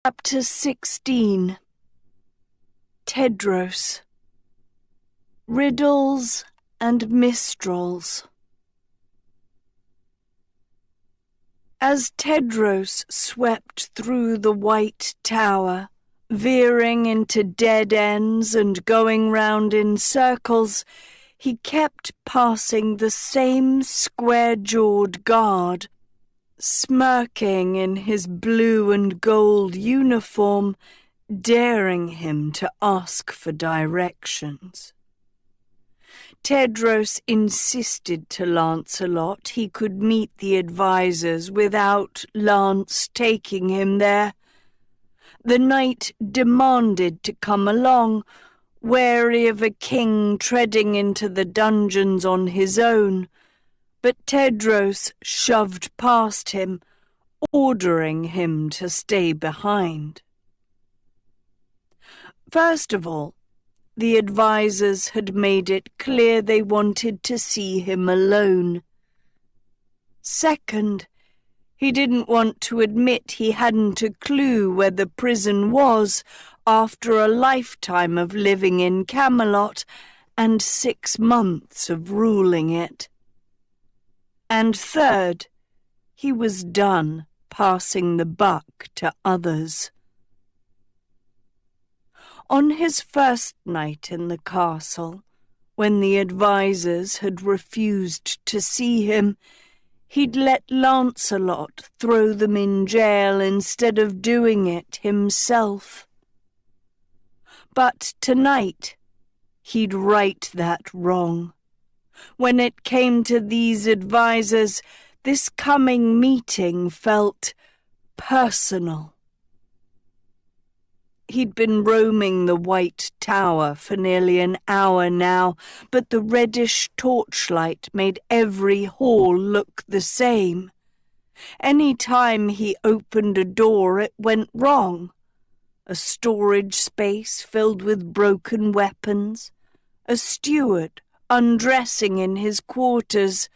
Chapter 16. Tedros. Riddles and Mistrals. As Tedros swept through the white tower, veering into dead ends and going round in circles, he kept passing the same square-jawed guard, smirking in his blue and gold uniform, daring him to ask for directions. Tedros insisted to Lancelot he could meet the advisors without Lance taking him there. The knight demanded to come along, wary of a king treading into the dungeons on his own, but Tedros shoved past him, ordering him to stay behind. First of all, the advisors had made it clear they wanted to see him alone. Second, he didn't want to admit he hadn't a clue where the prison was after a lifetime of living in Camelot and 6 months of ruling it. And third, he was done passing the buck to others. On his first night in the castle, when the advisors had refused to see him, he'd let Lancelot throw them in jail instead of doing it himself. But tonight, he'd right that wrong. When it came to these advisors, this coming meeting felt personal. He'd been roaming the White Tower for nearly an hour now, but the reddish torchlight made every hall look the same. Any time he opened a door, it went wrong. A storage space filled with broken weapons, a steward undressing in his quarters,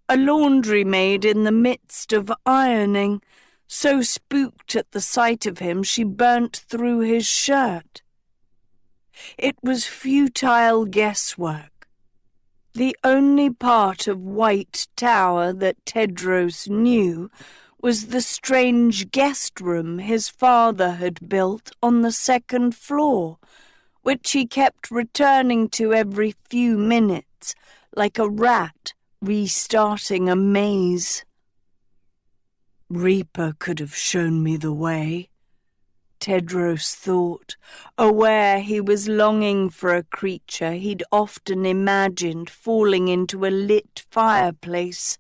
a laundry maid in the midst of ironing, so spooked at the sight of him she burnt through his shirt. It was futile guesswork. The only part of White Tower that Tedros knew was the strange guest room his father had built on the 2nd floor, which he kept returning to every few minutes, like a rat restarting a maze. Reaper could have shown me the way, Tedros thought, aware he was longing for a creature he'd often imagined falling into a lit fireplace.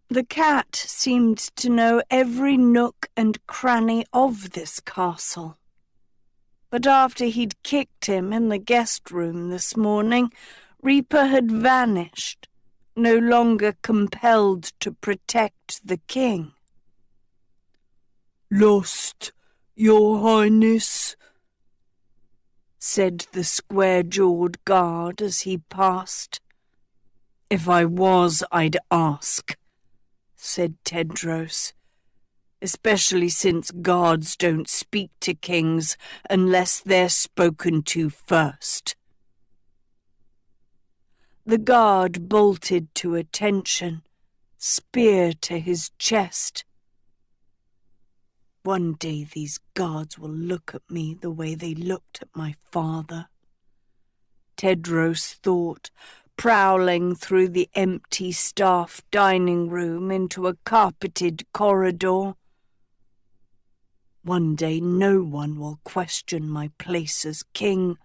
The cat seemed to know every nook and cranny of this castle. But after he'd kicked him in the guest room this morning, Reaper had vanished, no longer compelled to protect the king. "Lost, Your Highness," said the square-jawed guard as he passed. "If I was, I'd ask," said Tedros, "especially since guards don't speak to kings unless they're spoken to first." The guard bolted to attention, spear to his chest. "One day these guards will look at me the way they looked at my father," Tedros thought, prowling through the empty staff dining room into a carpeted corridor. "One day no one will question my place as king."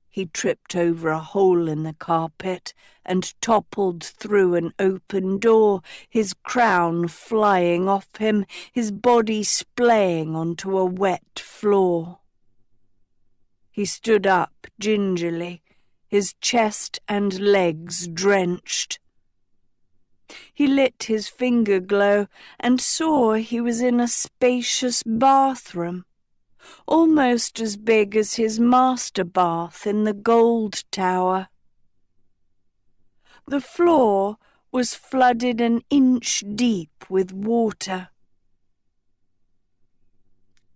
He tripped over a hole in the carpet and toppled through an open door, his crown flying off him, his body splaying onto a wet floor. He stood up gingerly, his chest and legs drenched. He lit his finger glow and saw he was in a spacious bathroom, almost as big as his master bath in the Gold Tower. The floor was flooded an inch deep with water.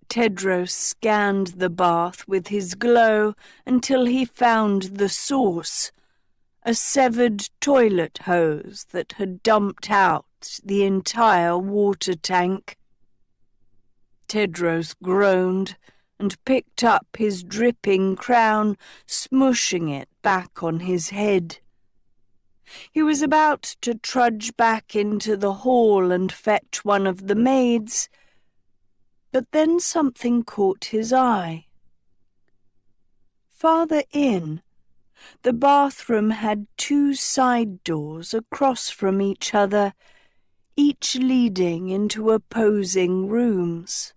Tedros scanned the bath with his glow until he found the source, a severed toilet hose that had dumped out the entire water tank. Tedros groaned and picked up his dripping crown, smushing it back on his head. He was about to trudge back into the hall and fetch one of the maids, but then something caught his eye. Farther in, the bathroom had 2 side doors across from each other, each leading into opposing rooms,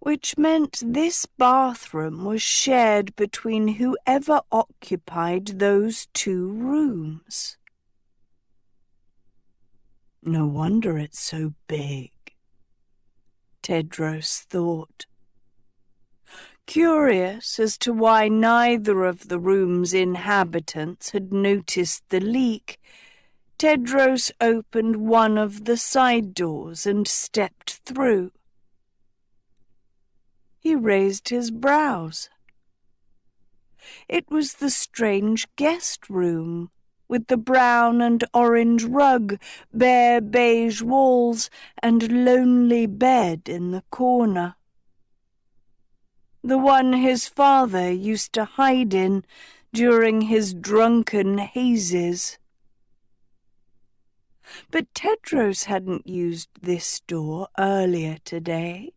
which meant this bathroom was shared between whoever occupied those 2 rooms. No wonder it's so big, Tedros thought. Curious as to why neither of the room's inhabitants had noticed the leak, Tedros opened one of the side doors and stepped through. He raised his brows. It was the strange guest room, with the brown and orange rug, bare beige walls, and lonely bed in the corner. The one his father used to hide in during his drunken hazes. But Tedros hadn't used this door earlier today.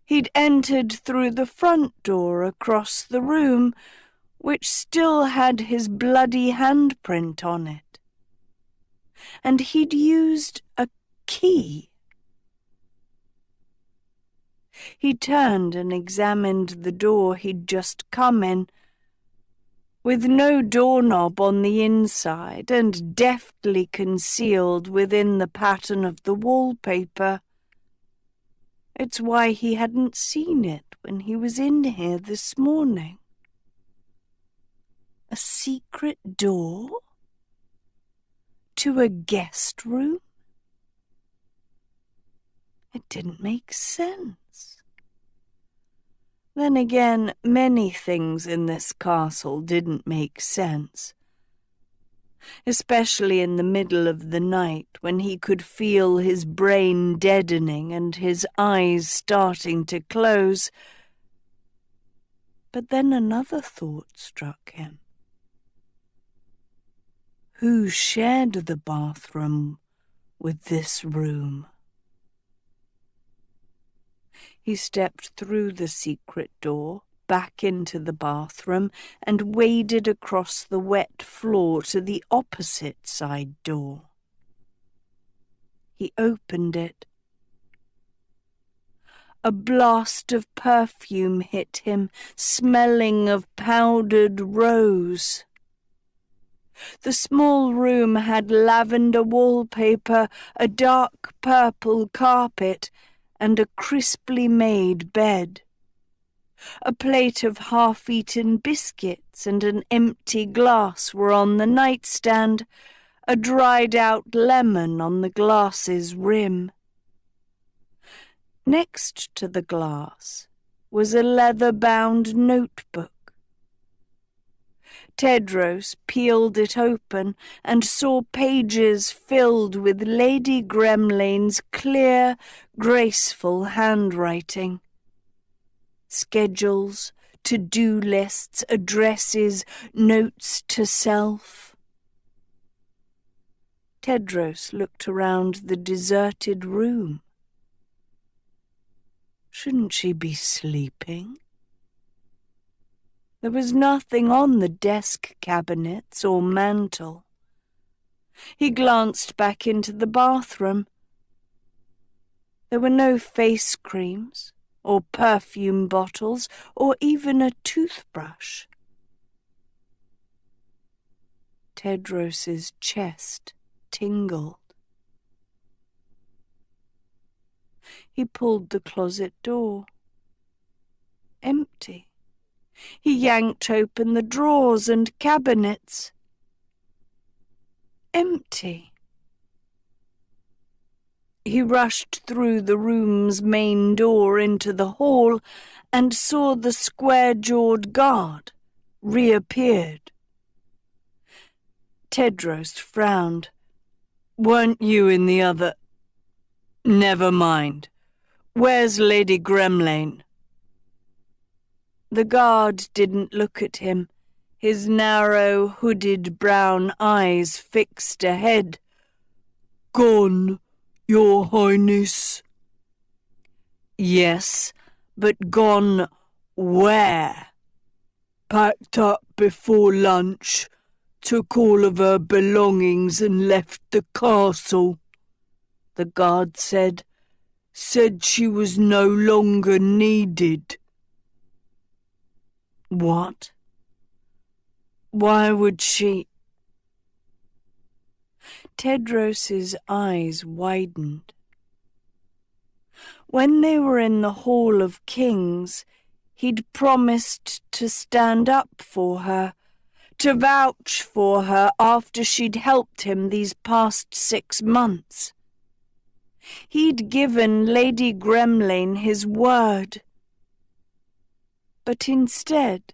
He'd entered through the front door across the room, which still had his bloody handprint on it. And he'd used a key. He turned and examined the door he'd just come in. With no doorknob on the inside and deftly concealed within the pattern of the wallpaper. It's why he hadn't seen it when he was in here this morning. A secret door? To a guest room? It didn't make sense. Then again, many things in this castle didn't make sense. Especially in the middle of the night, when he could feel his brain deadening and his eyes starting to close. But then another thought struck him. Who shared the bathroom with this room? He stepped through the secret door, back into the bathroom, and waded across the wet floor to the opposite side door. He opened it. A blast of perfume hit him, smelling of powdered rose. The small room had lavender wallpaper, a dark purple carpet, and a crisply made bed. A plate of half-eaten biscuits and an empty glass were on the nightstand, a dried-out lemon on the glass's rim. Next to the glass was a leather-bound notebook. Tedros peeled it open and saw pages filled with Lady Gremlane's clear, graceful handwriting. Schedules, to-do lists, addresses, notes to self. Tedros looked around the deserted room. Shouldn't she be sleeping? There was nothing on the desk cabinets or mantel. He glanced back into the bathroom. There were no face creams, or perfume bottles, or even a toothbrush. Tedros's chest tingled. He pulled the closet door. Empty. He yanked open the drawers and cabinets. Empty. He rushed through the room's main door into the hall and saw the square-jawed guard reappeared. Tedros frowned. "Weren't you in the other—" "Never mind. Where's Lady Gremlane?" The guard didn't look at him, his narrow, hooded brown eyes fixed ahead. "Gone, Your Highness." "Yes, but gone where?" "Packed up before lunch, took all of her belongings and left the castle," the guard said. "Said she was no longer needed." "What? Why would she—" Tedros's eyes widened. When they were in the Hall of Kings, he'd promised to stand up for her, to vouch for her after she'd helped him these past 6 months. He'd given Lady Gremlane his word. But instead,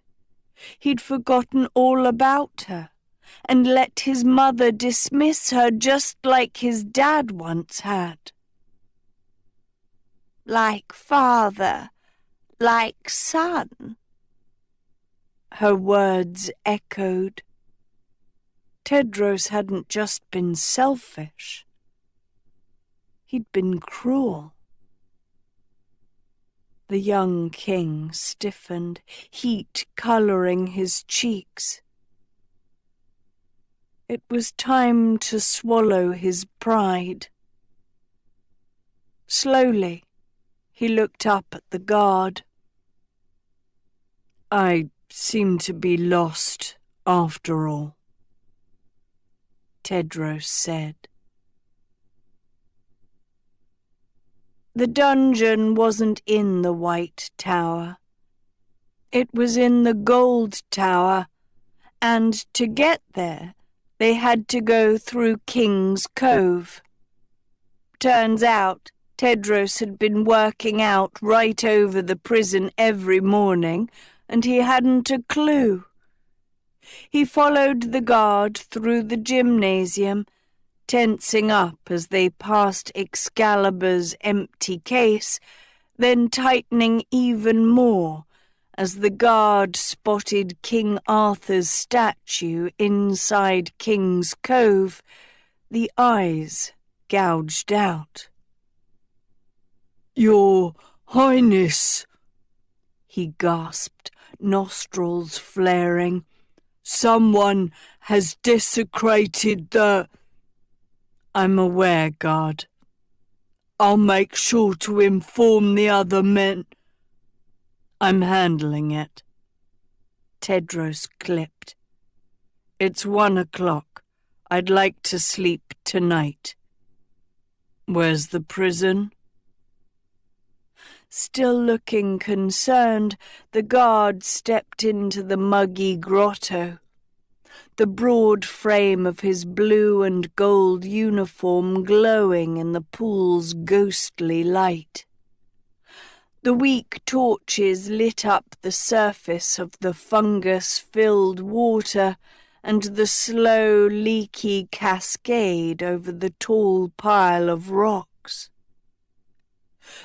he'd forgotten all about her and let his mother dismiss her just like his dad once had. "Like father, like son," her words echoed. Tedros hadn't just been selfish. He'd been cruel. The young king stiffened, heat colouring his cheeks. It was time to swallow his pride. Slowly, he looked up at the guard. "I seem to be lost, after all," Tedros said. The dungeon wasn't in the White Tower. It was in the Gold Tower, and to get there, they had to go through King's Cove. Turns out, Tedros had been working out right over the prison every morning, and he hadn't a clue. He followed the guard through the gymnasium, tensing up as they passed Excalibur's empty case, then tightening even more as the guard spotted King Arthur's statue inside King's Cove, the eyes gouged out. "Your Highness," he gasped, nostrils flaring. "Someone has desecrated the—" "I'm aware, guard. I'll make sure to inform the other men." "I'm handling it," Tedros clipped. "It's 1 o'clock. I'd like to sleep tonight." "Where's the prison?" Still looking concerned, the guard stepped into the muggy grotto. The broad frame of his blue and gold uniform glowing in the pool's ghostly light. The weak torches lit up the surface of the fungus-filled water and the slow, leaky cascade over the tall pile of rocks.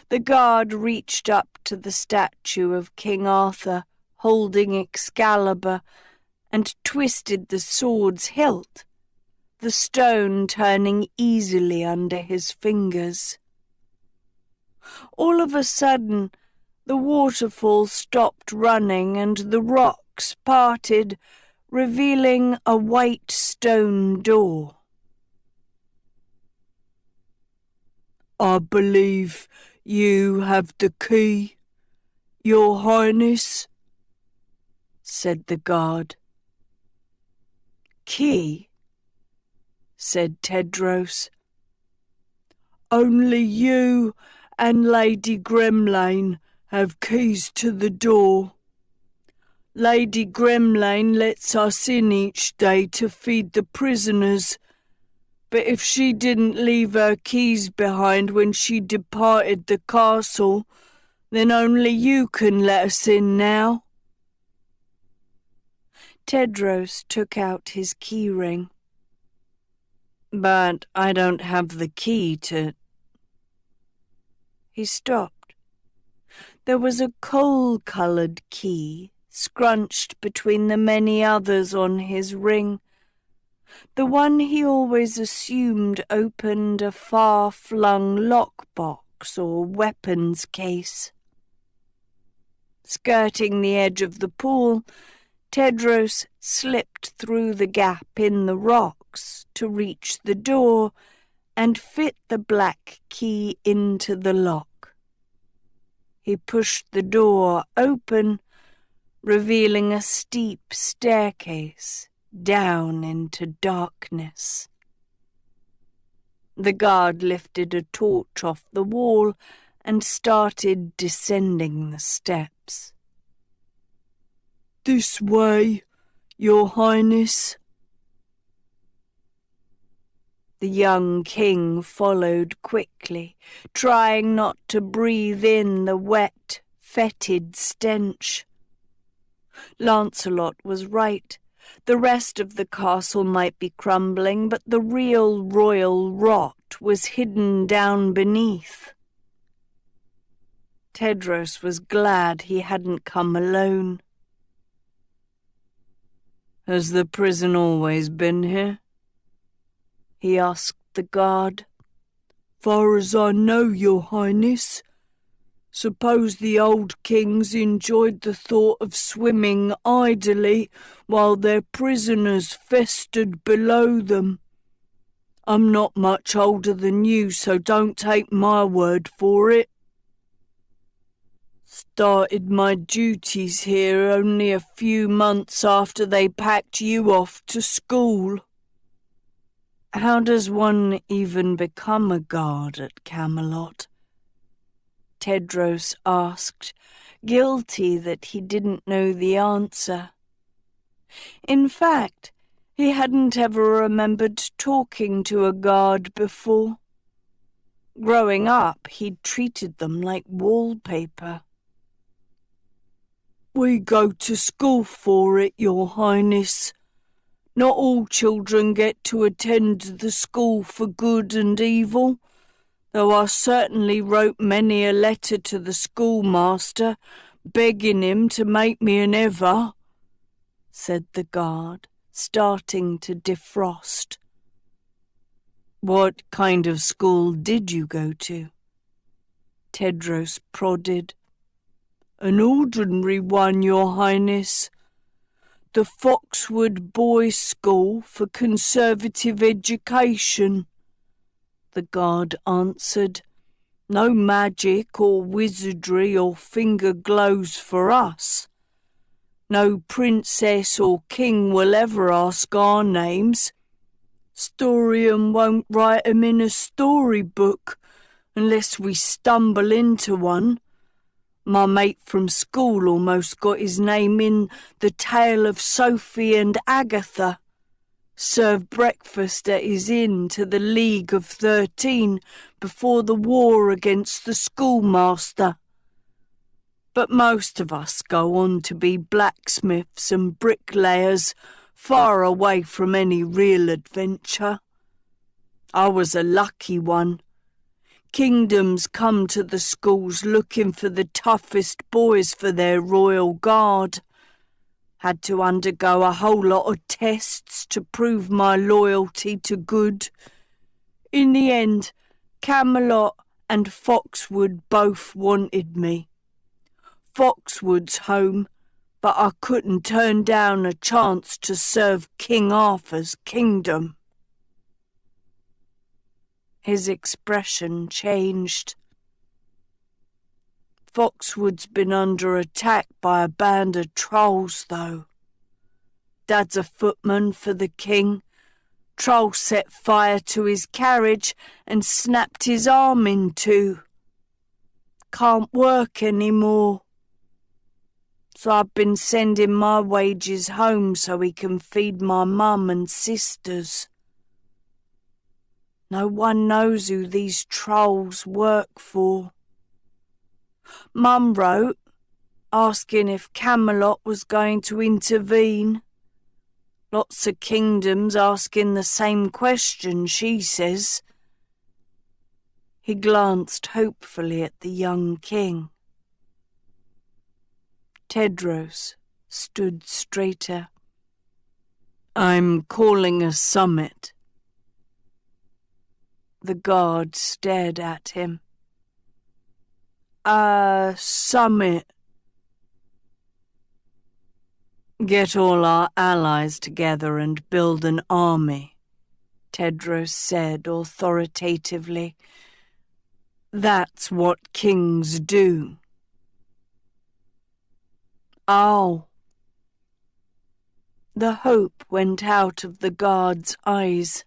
The guard reached up to the statue of King Arthur, holding Excalibur, and twisted the sword's hilt, the stone turning easily under his fingers. All of a sudden, the waterfall stopped running and the rocks parted, revealing a white stone door. "I believe you have the key, Your Highness," said the guard. "Key?" said Tedros. "Only you and Lady Gremlane have keys to the door. Lady Gremlane lets us in each day to feed the prisoners, But if she didn't leave her keys behind when she departed the castle, then only you can let us in now." Tedros took out his key ring. "But I don't have the key to—" He stopped. There was a coal-coloured key scrunched between the many others on his ring, the one he always assumed opened a far-flung lockbox or weapons case. Skirting the edge of the pool, Tedros slipped through the gap in the rocks to reach the door and fit the black key into the lock. He pushed the door open, revealing a steep staircase down into darkness. The guard lifted a torch off the wall and started descending the steps. "This way, Your Highness." The young king followed quickly, trying not to breathe in the wet, fetid stench. Lancelot was right. The rest of the castle might be crumbling, but the real royal rot was hidden down beneath. Tedros was glad he hadn't come alone. "Has the prison always been here?" he asked the guard. "Far as I know, Your Highness. Suppose the old kings enjoyed the thought of swimming idly while their prisoners festered below them. I'm not much older than you, so don't take my word for it. Started my duties here only a few months after they packed you off to school." "How does one even become a guard at Camelot?" Tedros asked, guilty that he didn't know the answer. In fact, he hadn't ever remembered talking to a guard before. Growing up, he'd treated them like wallpaper. "We go to school for it, Your Highness. Not all children get to attend the school for good and evil, though I certainly wrote many a letter to the schoolmaster, begging him to make me an Ever," said the guard, starting to defrost. "What kind of school did you go to?" Tedros prodded. "An ordinary one, Your Highness. The Foxwood Boys' School for Conservative Education," the guard answered. "No magic or wizardry or finger glows for us. No princess or king will ever ask our names. Storium won't write 'em in a storybook unless we stumble into one. My mate from school almost got his name in The Tale of Sophie and Agatha. Served breakfast at his inn to the League of 13 before the war against the schoolmaster. But most of us go on to be blacksmiths and bricklayers, far away from any real adventure. I was a lucky one. Kingdoms come to the schools looking for the toughest boys for their royal guard. Had to undergo a whole lot of tests to prove my loyalty to good. In the end, Camelot and Foxwood both wanted me. Foxwood's home, but I couldn't turn down a chance to serve King Arthur's kingdom." His expression changed. "Foxwood's been under attack by a band of trolls, though. Dad's a footman for the king. Trolls set fire to his carriage and snapped his arm in two. Can't work anymore. So I've been sending my wages home so he can feed my mum and sisters." No one knows who these trolls work for. Mum wrote, asking if Camelot was going to intervene. Lots of kingdoms asking the same question, she says. He glanced hopefully at the young king. Tedros stood straighter. I'm calling a summit. The guard stared at him. A summit. Get all our allies together and build an army, Tedros said authoritatively. That's what kings do. Oh. The hope went out of the guard's eyes.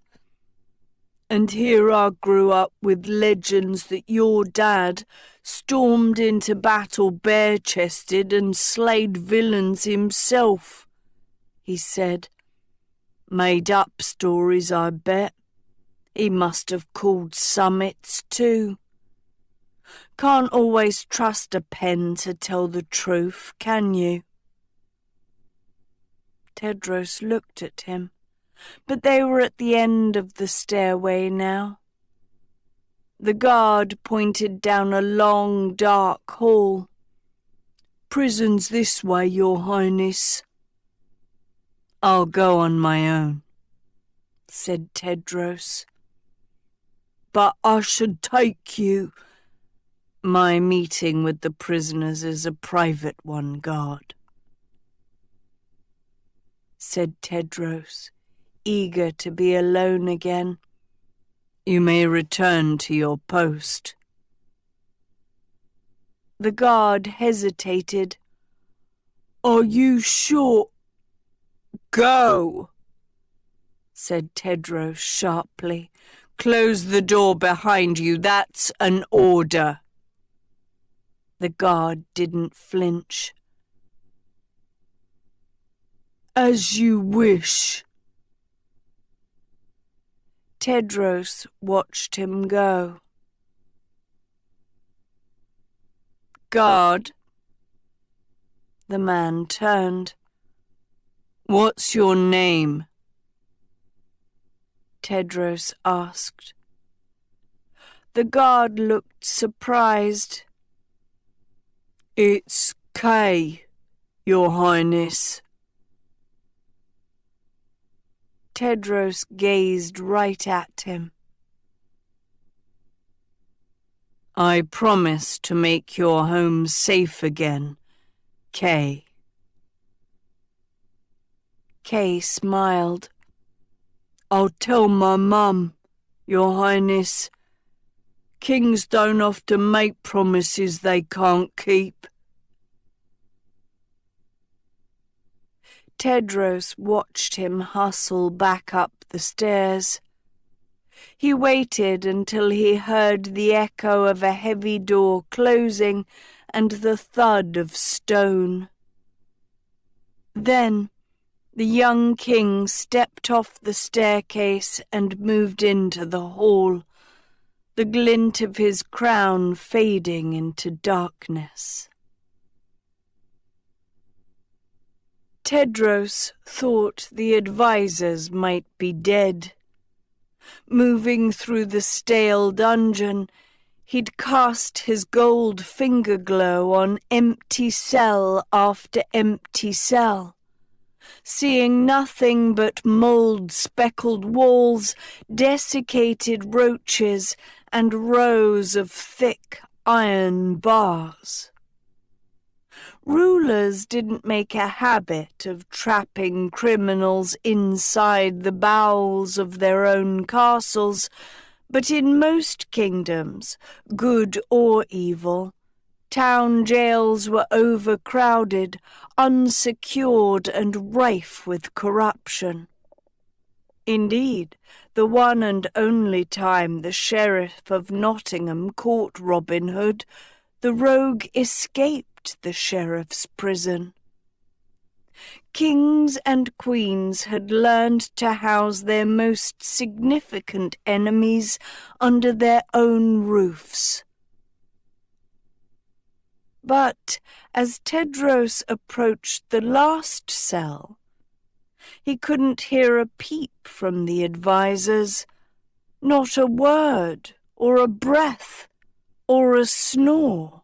And here I grew up with legends that your dad stormed into battle bare-chested and slayed villains himself, he said. Made up stories, I bet. He must have called summits too. Can't always trust a pen to tell the truth, can you? Tedros looked at him, but they were at the end of the stairway now. The guard pointed down a long, dark hall. Prison's this way, Your Highness. I'll go on my own, said Tedros. But I should take you. My meeting with the prisoners is a private one, guard, said Tedros, eager to be alone again. You may return to your post. The guard hesitated. Are you sure? Go, said Tedros sharply. Close the door behind you. That's an order. The guard didn't flinch. As you wish. Tedros watched him go. Guard. The man turned. What's your name? Tedros asked. The guard looked surprised. It's Kay, Your Highness. Tedros gazed right at him. I promise to make your home safe again, Kay. Kay smiled. I'll tell my mum, Your Highness. Kings don't often make promises they can't keep. Tedros watched him hustle back up the stairs. He waited until he heard the echo of a heavy door closing and the thud of stone. Then the young king stepped off the staircase and moved into the hall, the glint of his crown fading into darkness. Tedros thought the advisors might be dead. Moving through the stale dungeon, he'd cast his gold finger glow on empty cell after empty cell, seeing nothing but mould-speckled walls, desiccated roaches, and rows of thick iron bars. Rulers didn't make a habit of trapping criminals inside the bowels of their own castles, but in most kingdoms, good or evil, town jails were overcrowded, unsecured, and rife with corruption. Indeed, the one and only time the Sheriff of Nottingham caught Robin Hood, the rogue escaped the sheriff's prison. Kings and queens had learned to house their most significant enemies under their own roofs. But as Tedros approached the last cell, he couldn't hear a peep from the advisors, not a word or a breath or a snore.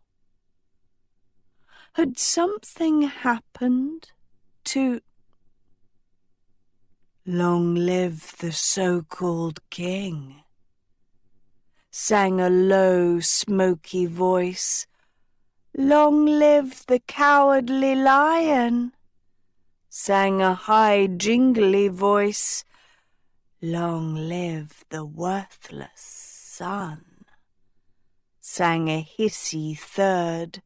Had something happened to... "Long live the so-called king," sang a low, smoky voice. "Long live the cowardly lion," sang a high, jingly voice. "Long live the worthless son," sang a hissy third.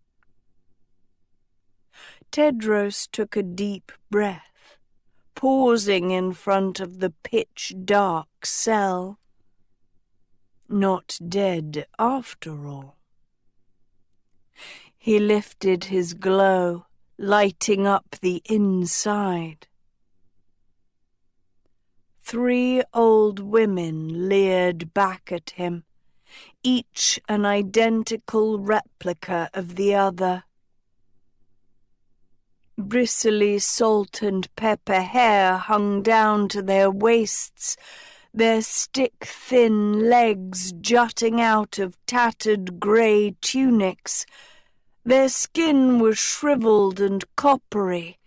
Tedros took a deep breath, pausing in front of the pitch-dark cell. Not dead after all. He lifted his glow, lighting up the inside. 3 old women leered back at him, each an identical replica of the other. Bristly salt and pepper hair hung down to their waists, their stick-thin legs jutting out of tattered grey tunics. Their skin was shriveled and coppery,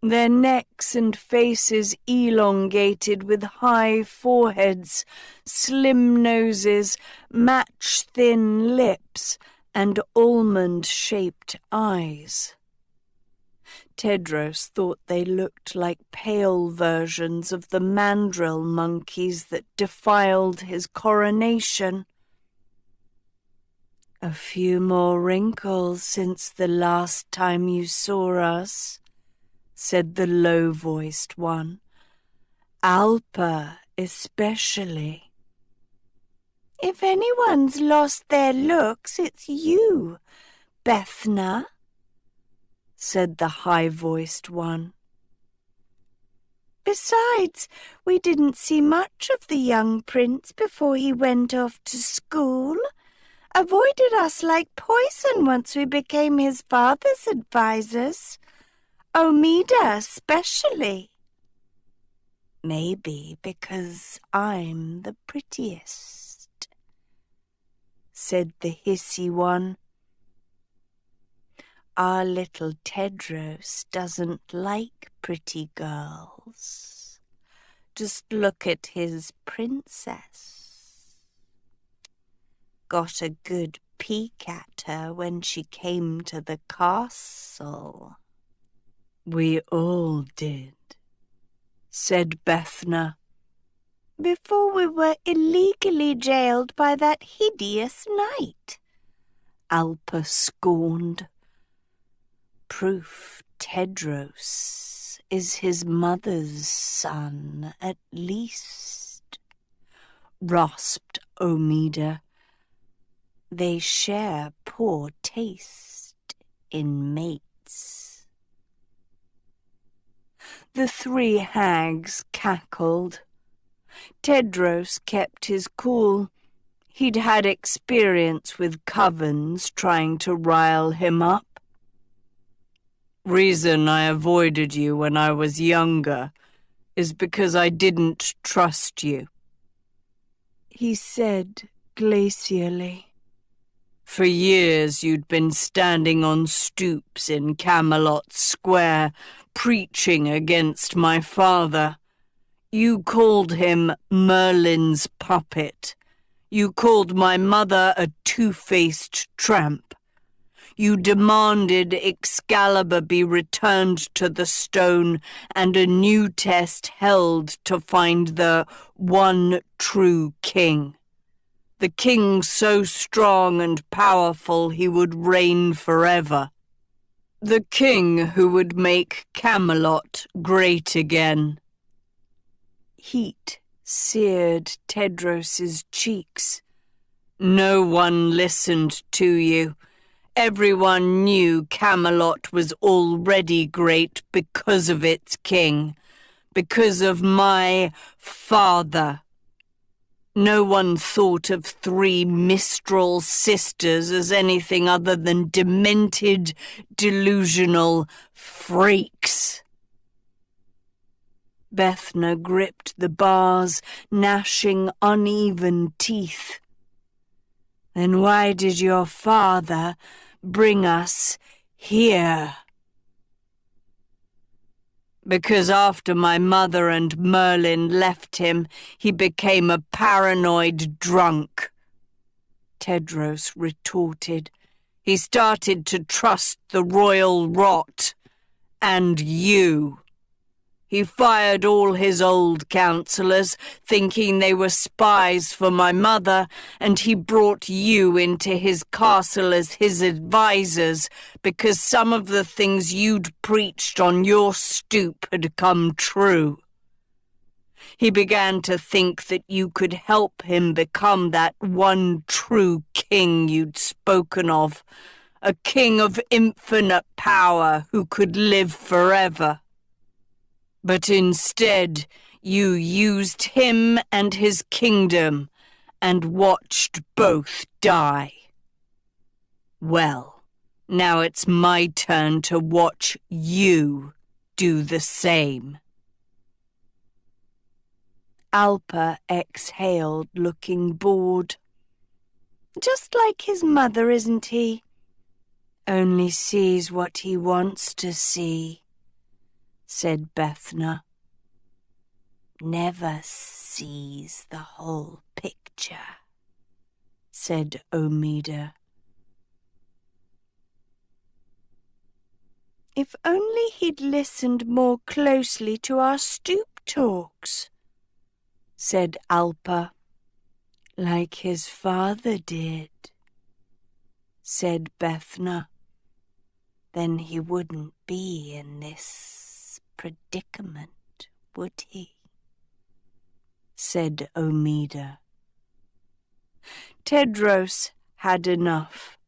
their necks and faces elongated with high foreheads, slim noses, match-thin lips, and almond-shaped eyes. Tedros thought they looked like pale versions of the mandrill monkeys that defiled his coronation. "A few more wrinkles since the last time you saw us," said the low-voiced one. "Alpa especially." "If anyone's lost their looks, it's you, Bethna," said the high-voiced one. "Besides, we didn't see much of the young prince before he went off to school. Avoided us like poison once we became his father's advisors. Omida especially." "Maybe because I'm the prettiest," said the hissy one. "Our little Tedros doesn't like pretty girls. Just look at his princess. Got a good peek at her when she came to the castle." "We all did," said Bethna. "Before we were illegally jailed by that hideous knight," Alpa scorned. "Proof Tedros is his mother's son, at least," rasped Omida. "They share poor taste in mates." The 3 hags cackled. Tedros kept his cool. He'd had experience with covens trying to rile him up. "Reason I avoided you when I was younger is because I didn't trust you," he said glacially. "For years you'd been standing on stoops in Camelot Square, preaching against my father. You called him Merlin's puppet. You called my mother a two-faced tramp. You demanded Excalibur be returned to the stone and a new test held to find the one true king. The king so strong and powerful he would reign forever. The king who would make Camelot great again." Heat seared Tedros's cheeks. "No one listened to you. Everyone knew Camelot was already great because of its king, because of my father. No one thought of 3 Mistral sisters as anything other than demented, delusional freaks. Bethna gripped the bars, gnashing uneven teeth. Then why did your father bring us here? Because after my mother and Merlin left him, he became a paranoid drunk, Tedros retorted. He started to trust the royal rot. And you. He fired all his old counselors, thinking they were spies for my mother, and he brought you into his castle as his advisors because some of the things you'd preached on your stoop had come true. He began to think that you could help him become that one true king you'd spoken of, a king of infinite power who could live forever. But instead, you used him and his kingdom and watched both die. Well, now it's my turn to watch you do the same. Alpa exhaled, looking bored. Just like his mother, isn't he? Only sees what he wants to see, said Bethna. Never sees the whole picture, said Omida. If only he'd listened more closely to our stoop talks, said Alpa. Like his father did, said Bethna. Then he wouldn't be in this predicament, would he? Said Omida. Tedros had enough.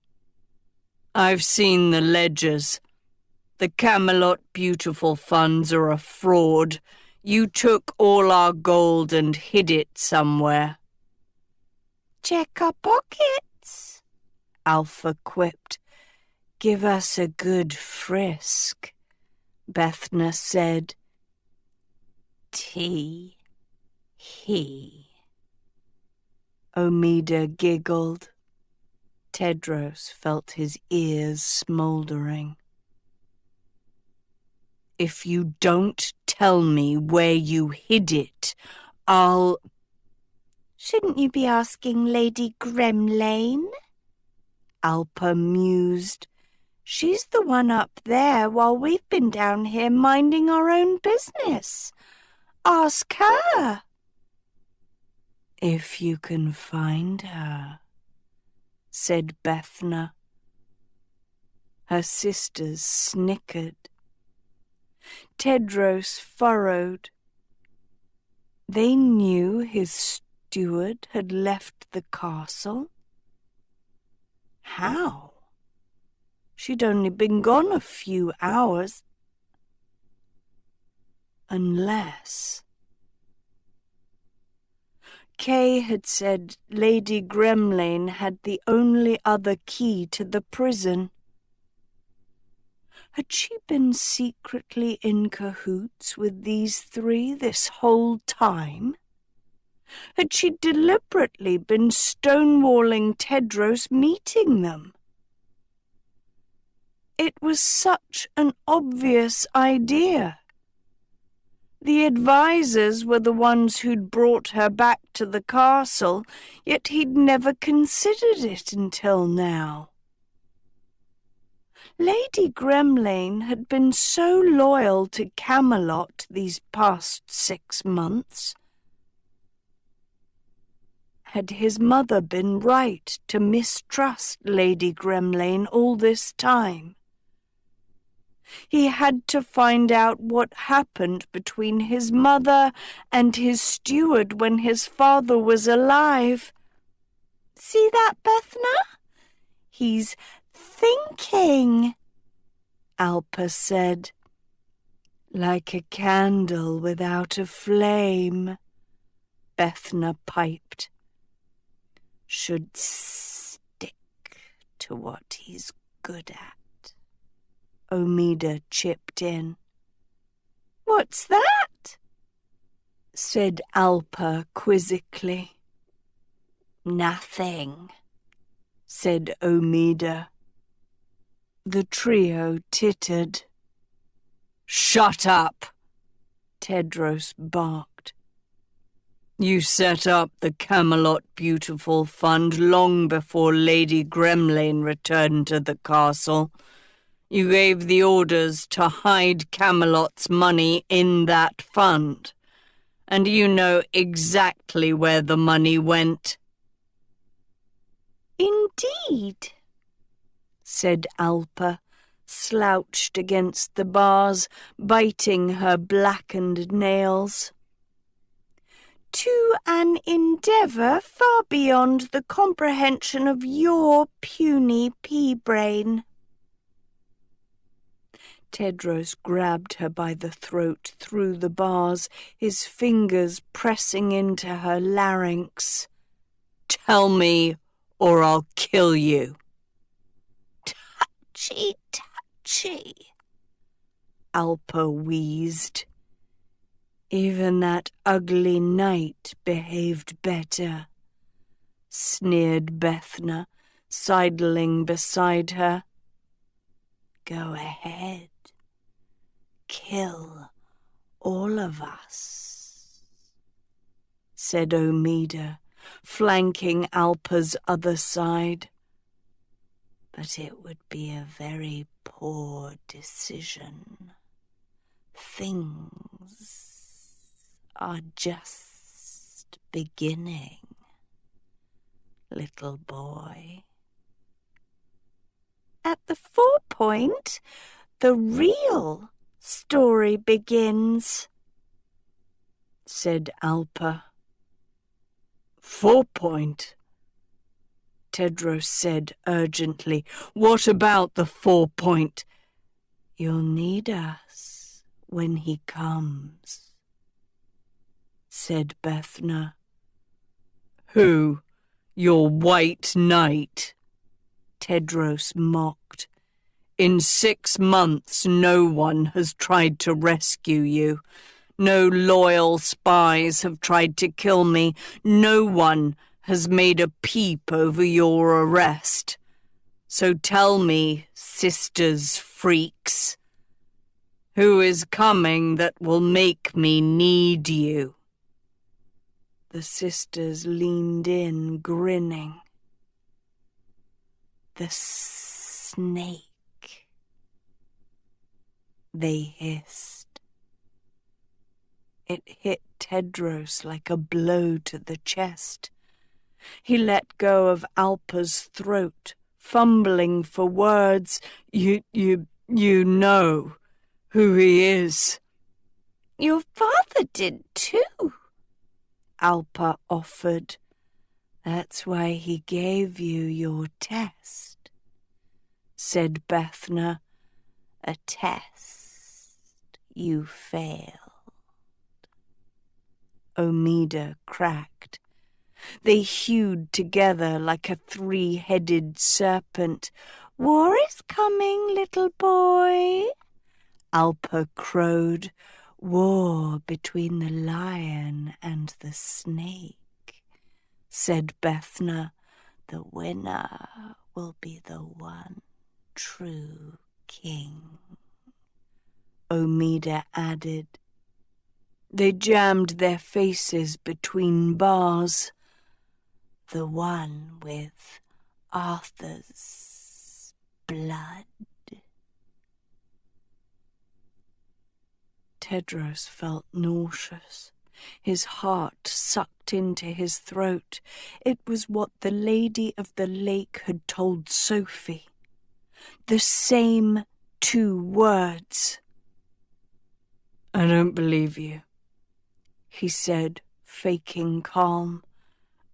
I've seen the ledgers. The Camelot Beautiful funds are a fraud. You took all our gold and hid it somewhere. Check our pockets, Alpha quipped. Give us a good frisk, Bethna said. He. Omida giggled. Tedros felt his ears smouldering. If you don't tell me where you hid it, I'll... Shouldn't you be asking Lady Gremlane? Alpa mused. She's the one up there while we've been down here minding our own business. Ask her. If you can find her, said Bethna. Her sisters snickered. Tedros furrowed. They knew his steward had left the castle. How? She'd only been gone a few hours. Unless... Kay had said Lady Gremlane had the only other key to the prison. Had she been secretly in cahoots with these 3 this whole time? Had she deliberately been stonewalling Tedros meeting them? It was such an obvious idea. The advisors were the ones who'd brought her back to the castle, yet he'd never considered it until now. Lady Gremlane had been so loyal to Camelot these past 6 months. Had his mother been right to mistrust Lady Gremlane all this time? He had to find out what happened between his mother and his steward when his father was alive. See that, Bethna? He's thinking?" Alpa said. "Like a candle without a flame," Bethna piped. "Should stick to what he's good at," Omida chipped in. "What's that?" said Alpa quizzically. "Nothing," said Omida. The trio tittered. "Shut up!" Tedros barked. "You set up the Camelot Beautiful Fund long before Lady Gremlin returned to the castle. You gave the orders to hide Camelot's money in that fund, and you know exactly where the money went." "Indeed," said Alpa, slouched against the bars, biting her blackened nails. "To an endeavour far beyond the comprehension of your puny pea-brain." Tedros grabbed her by the throat through the bars, his fingers pressing into her larynx. "Tell me, or I'll kill you." "Touchy, touchy," Alpa wheezed. "Even that ugly knight behaved better," sneered Bethna, sidling beside her. "Go ahead. Kill all of us," said Omida, flanking Alpa's other side. "But it would be a very poor decision. Things are just beginning, little boy." "At the 4-point, the real story begins," said Alpa. 4-point? Tedros said urgently. "What about the 4-point? You'll need us when he comes," said Bethna. "Who? Your white knight?" Tedros mocked. "In 6 months no one has tried to rescue you. No loyal spies have tried to kill me. No one has made a peep over your arrest. So tell me, sisters freaks, who is coming that will make me need you?" The sisters leaned in, grinning. "The snake," they hissed. It hit Tedros like a blow to the chest. He let go of Alpa's throat, fumbling for words. You know who he is." "Your father did too," Alpa offered. "That's why he gave you your test," said Bethna. "A test you failed." Omida cracked. They hewed together like a 3-headed serpent. "War is coming, little boy," Alpa crowed. "War between the lion and the snake," said Bethna. "The winner will be the one true king," Omida added. They jammed their faces between bars. "The one with Arthur's blood." Tedros felt nauseous. His heart sucked into his throat. It was what the Lady of the Lake had told Sophie. The same 2 words. "I don't believe you," he said, faking calm.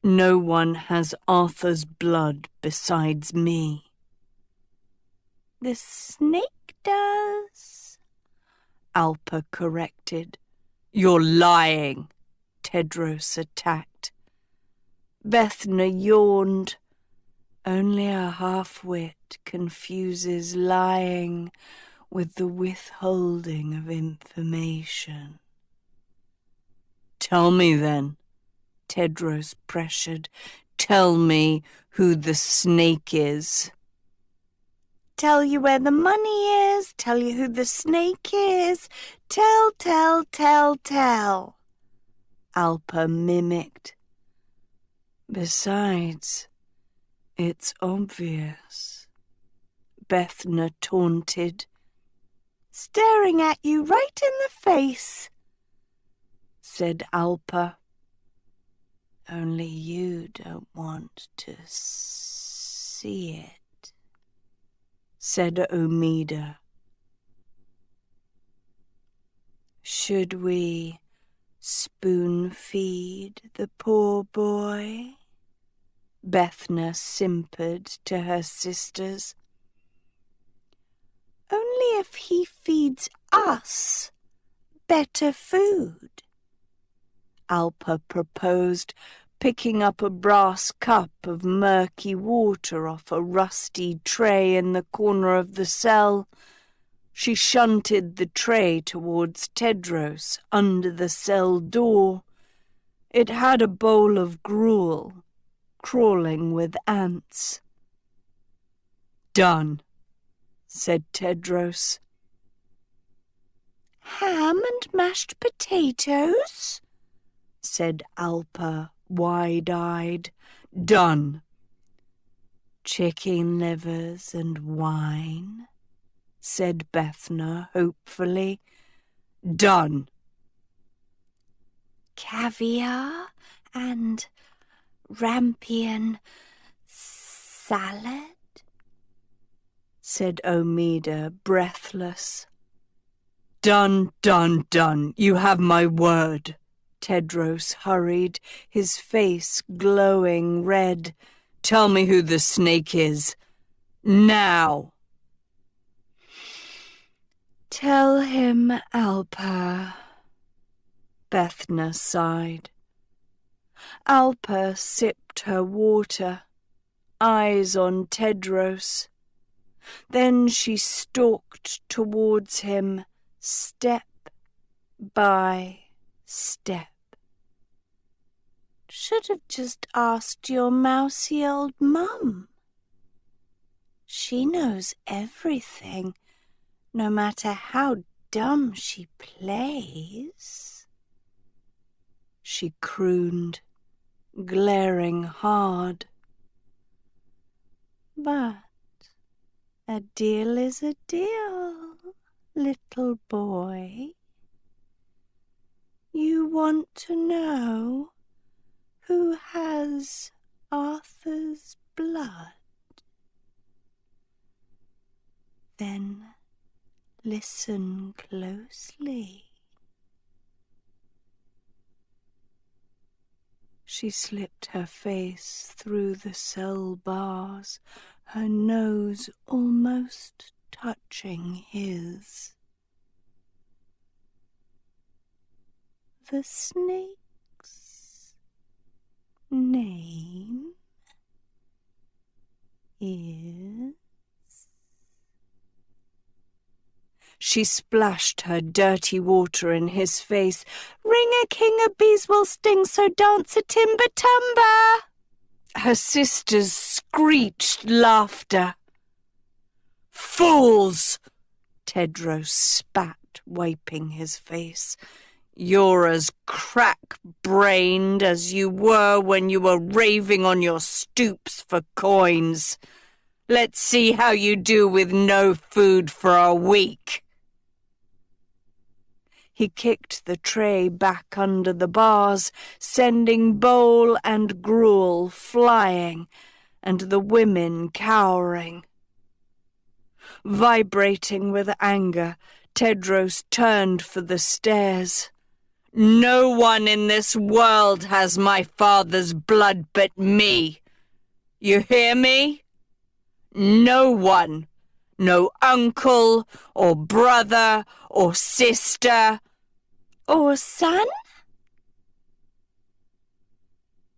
"No one has Arthur's blood besides me." The snake does, Alpa corrected. You're lying, Tedros attacked. Bethna yawned. Only a half-wit confuses lying with the withholding of information. Tell me then, Tedros pressured. Tell me who the snake is. Tell you where the money is, tell you who the snake is. Tell. Alpa mimicked. Besides, it's obvious, Bethna taunted. Staring at you right in the face, said Alpa. Only you don't want to see it, said Omida. Should we spoon-feed the poor boy? Bethna simpered to her sisters. Only if he feeds us better food, Alpa proposed, picking up a brass cup of murky water off a rusty tray in the corner of the cell. She shunted the tray towards Tedros under the cell door. It had a bowl of gruel, crawling with ants. Done, said Tedros. Ham and mashed potatoes? Said Alpa, wide-eyed. Done. Chicken livers and wine? Said Bethna hopefully. Done. Caviar and rampion salad? Said Omida, breathless. Done. You have my word. Tedros hurried, his face glowing red. Tell me who the snake is. Now. Tell him, Alpa. Bethna sighed. Alpa sipped her water, eyes on Tedros. Then she stalked towards him, step by step. Should have just asked your mousy old mum. She knows everything, no matter how dumb she plays. She crooned, glaring hard. But a deal is a deal, little boy. You want to know who has Arthur's blood? Then listen closely. She slipped her face through the cell bars, her nose almost touching his. The snake's name is... She splashed her dirty water in his face. Ring a king of bees will sting, so dance a timber-tumber. Her sisters screeched laughter. Fools! Tedros spat, wiping his face. You're as crack-brained as you were when you were raving on your stoops for coins. Let's see how you do with no food for a week. He kicked the tray back under the bars, sending bowl and gruel flying, and the women cowering. Vibrating with anger, Tedros turned for the stairs. No one in this world has my father's blood but me. You hear me? No one. No uncle or brother or sister or son?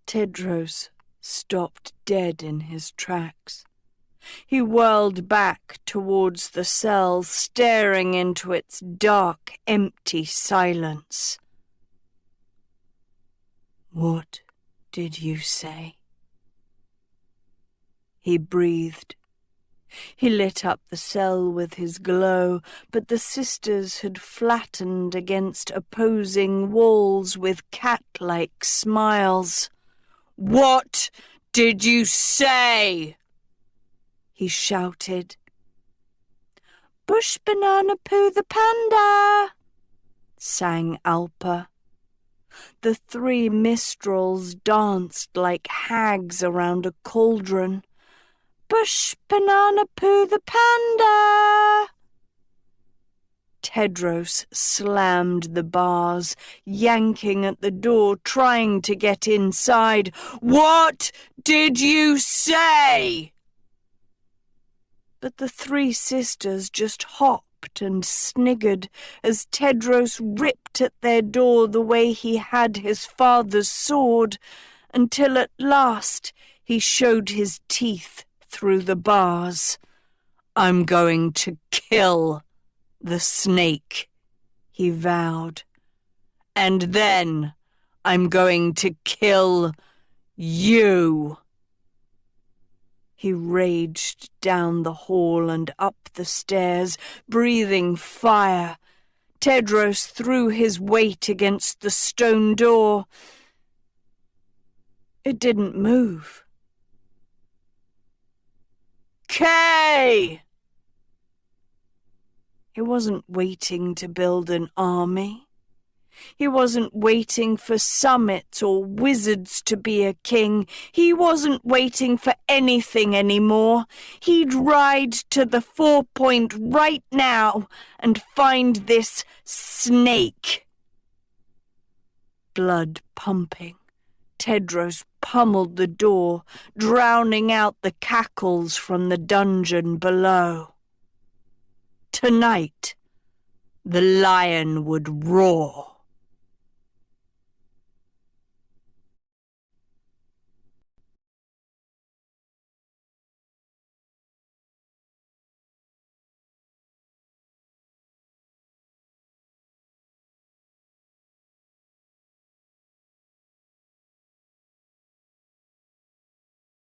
Tedros stopped dead in his tracks. He whirled back towards the cell, staring into its dark, empty silence. "What did you say?" He breathed. He lit up the cell with his glow, but the sisters had flattened against opposing walls with cat-like smiles. "What did you say?" he shouted. "Bush Banana Poo the Panda," sang Alpa. The three Mistrals danced like hags around a cauldron. "Bush Banana Poo the Panda!" Tedros slammed the bars, yanking at the door, trying to get inside. "What did you say?" But the three sisters just hopped and sniggered as Tedros ripped at their door the way he had his father's sword, until at last he showed his teeth through the bars. "I'm going to kill the snake," he vowed. "And then I'm going to kill you." He raged down the hall and up the stairs, breathing fire. Tedros threw his weight against the stone door. It didn't move. "Kay!" He wasn't waiting to build an army. He wasn't waiting for summits or wizards to be a king. He wasn't waiting for anything anymore. He'd ride to the 4-point right now and find this snake. Blood pumping, Tedros pummeled the door, drowning out the cackles from the dungeon below. Tonight, the lion would roar.